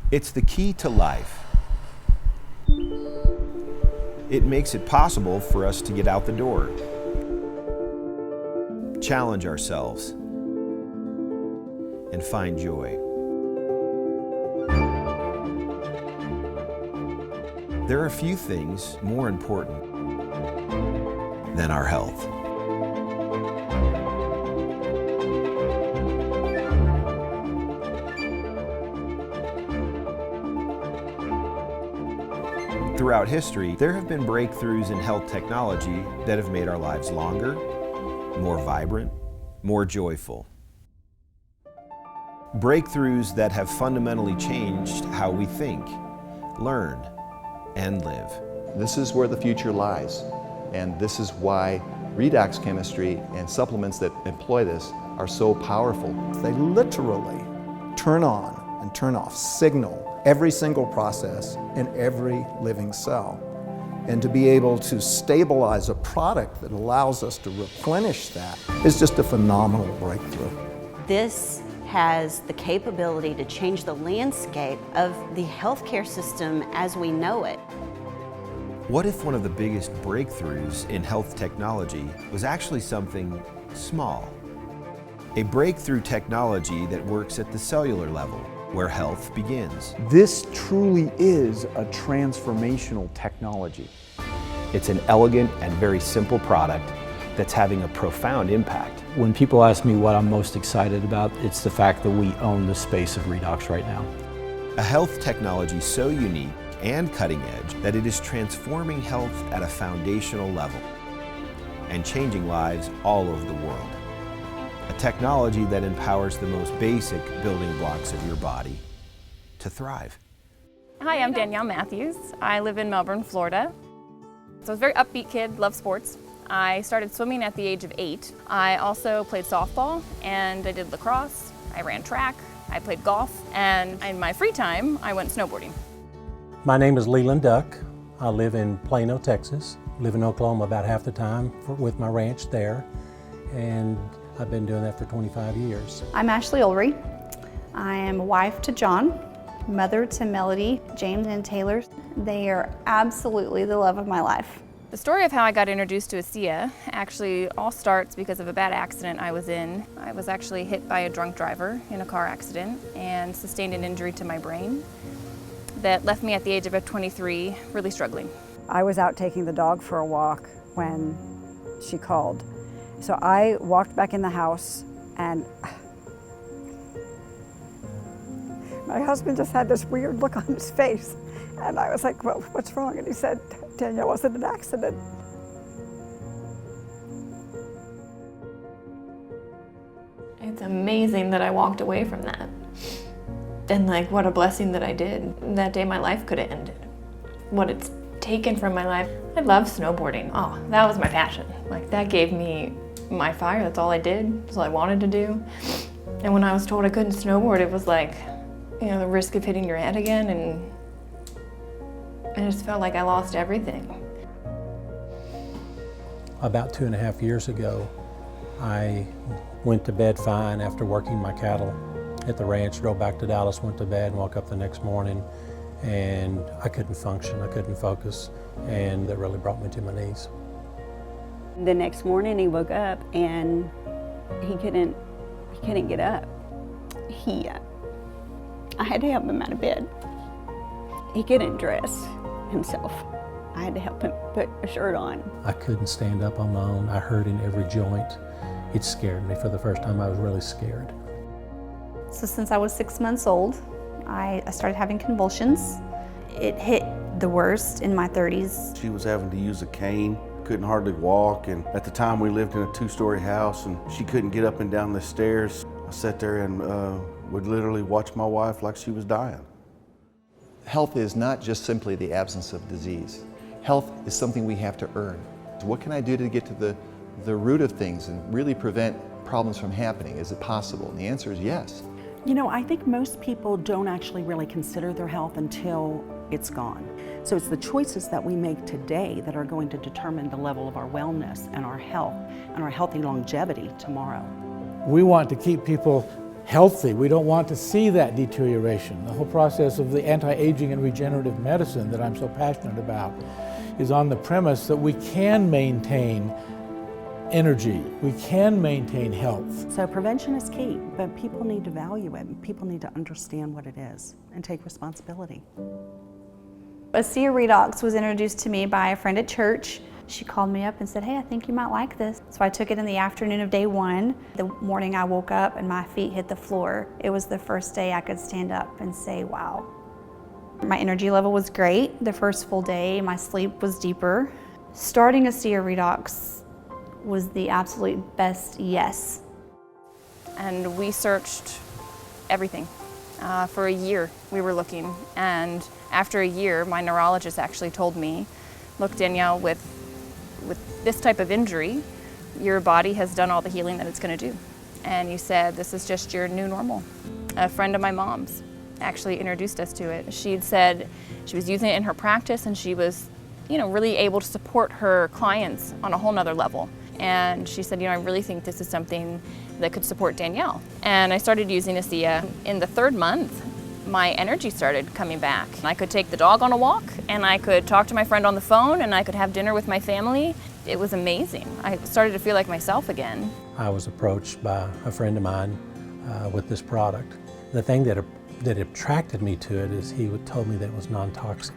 It's the key to life. It makes it possible for us to get out the door, challenge ourselves, and find joy. There are few things more important than our health. Throughout history, there have been breakthroughs in health technology that have made our lives longer, more vibrant, more joyful. Breakthroughs that have fundamentally changed how we think, learn, and live. This is where the future lies, and this is why redox chemistry and supplements that employ this are so powerful. They literally turn on and turn off, signal every single process in every living cell. And to be able to stabilize a product that allows us to replenish that is just a phenomenal breakthrough. This has the capability to change the landscape of the healthcare system as we know it. What if one of the biggest breakthroughs in health technology was actually something small? A breakthrough technology that works at the cellular level, where health begins. This truly is a transformational technology. It's an elegant and very simple product that's having a profound impact. When people ask me what I'm most excited about, it's the fact that we own the space of redox right now. A health technology so unique and cutting edge that it is transforming health at a foundational level and changing lives all over the world. A technology that empowers the most basic building blocks of your body to thrive. Hi, I'm Danielle Matthews. I live in Melbourne, Florida. So I was a very upbeat kid, love sports. I started swimming at the age of 8. I also played softball and I did lacrosse. I ran track, I played golf, and in my free time, I went snowboarding. My name is Leland Duck. I live in Plano, Texas. Live in Oklahoma about half the time with my ranch there. And I've been doing that for 25 years. I'm Ashley Ulrey. I am a wife to John, mother to Melody, James, and Taylor. They are absolutely the love of my life. The story of how I got introduced to ASEA actually all starts because of a bad accident I was in. I was actually hit by a drunk driver in a car accident and sustained an injury to my brain that left me at the age of 23 really struggling. I was out taking the dog for a walk when she called. So I walked back in the house and my husband just had this weird look on his face. And I was like, well, what's wrong? And he said, Danielle, was it an accident? It's amazing that I walked away from that. And like, what a blessing that I did. That day my life could have ended. What it's taken from my life. I love snowboarding. Oh, that was my passion. Like, that gave me my fire. That's all I did. That's all I wanted to do. And when I was told I couldn't snowboard, it was like, you know, the risk of hitting your head again, and I just felt like I lost everything. About 2.5 years ago, I went to bed fine after working my cattle at the ranch, drove back to Dallas, went to bed, and woke up the next morning, and I couldn't function, I couldn't focus, and that really brought me to my knees. The next morning he woke up and he couldn't get up. I had to help him out of bed. He couldn't dress himself. I had to help him put a shirt on. I couldn't stand up on my own. I hurt in every joint. It scared me. For the first time, I was really scared. So since I was 6 months old, I started having convulsions. It hit the worst in my 30s. She was having to use a cane, couldn't hardly walk, and at the time we lived in a 2-story house and she couldn't get up and down the stairs. I sat there and would literally watch my wife like she was dying. Health is not just simply the absence of disease. Health is something we have to earn. What can I do to get to the root of things and really prevent problems from happening? Is it possible? And the answer is yes. You know, I think most people don't actually really consider their health until it's gone. So it's the choices that we make today that are going to determine the level of our wellness and our health and our healthy longevity tomorrow. We want to keep people healthy. We don't want to see that deterioration. The whole process of the anti-aging and regenerative medicine that I'm so passionate about is on the premise that we can maintain energy, we can maintain health. So prevention is key, but people need to value it, and people need to understand what it is and take responsibility. ASEA Redox was introduced to me by a friend at church. She called me up and said, hey, I think you might like this. So I took it in the afternoon of day one. The morning I woke up and my feet hit the floor. It was the first day I could stand up and say, wow. My energy level was great. The first full day, my sleep was deeper. Starting ASEA Redox was the absolute best yes. And we searched everything. For a year we were looking, and after a year my neurologist actually told me, look Danielle, with this type of injury, your body has done all the healing that it's going to do. And you said this is just your new normal. A friend of my mom's actually introduced us to it. She'd said she was using it in her practice and she was, really able to support her clients on a whole nother level. And she said, I really think this is something that could support Danielle. And I started using ASEA. In the third month, my energy started coming back. I could take the dog on a walk, and I could talk to my friend on the phone, and I could have dinner with my family. It was amazing. I started to feel like myself again. I was approached by a friend of mine with this product. The thing that attracted me to it is he told me that it was non-toxic.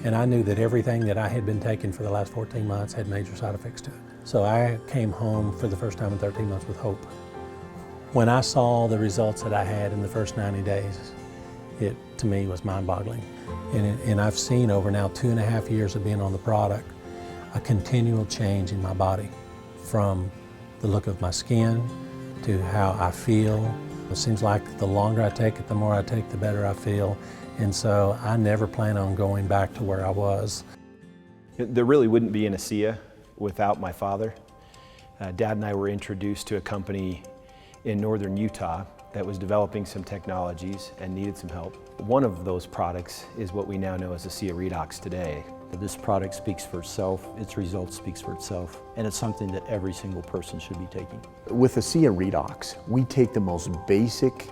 And I knew that everything that I had been taking for the last 14 months had major side effects to it. So I came home for the first time in 13 months with hope. When I saw the results that I had in the first 90 days, it to me was mind-boggling. And I've seen over now 2.5 years of being on the product, a continual change in my body, from the look of my skin to how I feel. It seems like the longer I take it, the more I take, the better I feel. And so I never plan on going back to where I was. There really wouldn't be an ASEA without my father. Dad and I were introduced to a company in northern Utah that was developing some technologies and needed some help. One of those products is what we now know as ASEA Redox today. This product speaks for itself, its results speaks for itself, and it's something that every single person should be taking. With ASEA Redox, we take the most basic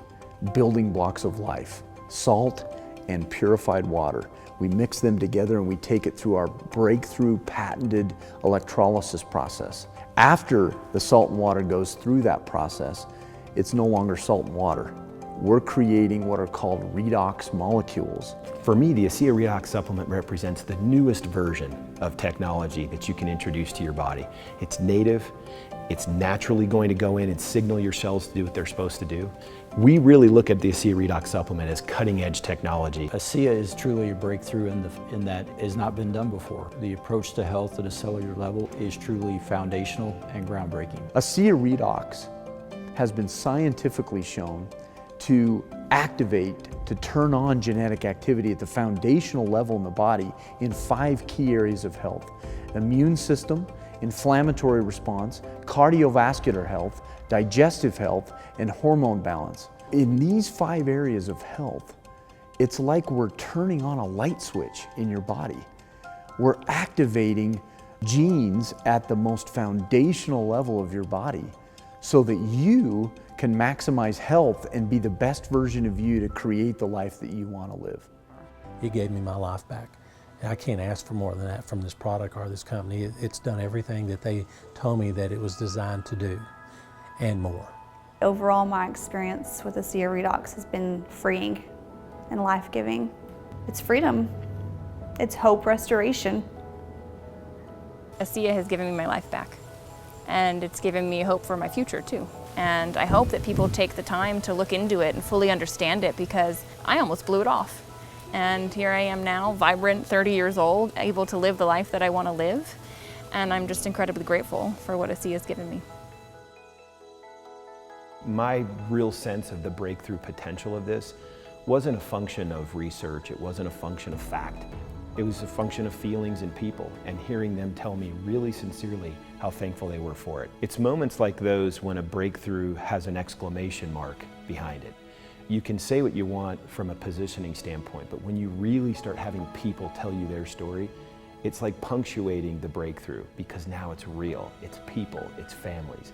building blocks of life, salt and purified water. We mix them together and we take it through our breakthrough patented electrolysis process. After the salt and water goes through that process, it's no longer salt and water. We're creating what are called redox molecules. For me, the ASEA Redox supplement represents the newest version of technology that you can introduce to your body. It's native, it's naturally going to go in and signal your cells to do what they're supposed to do. We really look at the ASEA Redox supplement as cutting-edge technology. ASEA is truly a breakthrough in that it has not been done before. The approach to health at a cellular level is truly foundational and groundbreaking. ASEA Redox has been scientifically shown to activate, to turn on genetic activity at the foundational level in the body in 5 key areas of health: immune system, inflammatory response, cardiovascular health, digestive health, and hormone balance. In these 5 areas of health, it's like we're turning on a light switch in your body. We're activating genes at the most foundational level of your body so that you can maximize health and be the best version of you to create the life that you want to live. It gave me my life back. I can't ask for more than that from this product or this company. It's done everything that they told me that it was designed to do, and more. Overall, my experience with ASEA Redox has been freeing and life-giving. It's freedom. It's hope restoration. ASEA has given me my life back, and it's given me hope for my future too. And I hope that people take the time to look into it and fully understand it, because I almost blew it off. And here I am now, vibrant, 30 years old, able to live the life that I want to live. And I'm just incredibly grateful for what ASEA has given me. My real sense of the breakthrough potential of this wasn't a function of research, it wasn't a function of fact. It was a function of feelings and people, and hearing them tell me really sincerely how thankful they were for it. It's moments like those when a breakthrough has an exclamation mark behind it. You can say what you want from a positioning standpoint, but when you really start having people tell you their story, it's like punctuating the breakthrough, because now it's real, it's people, it's families.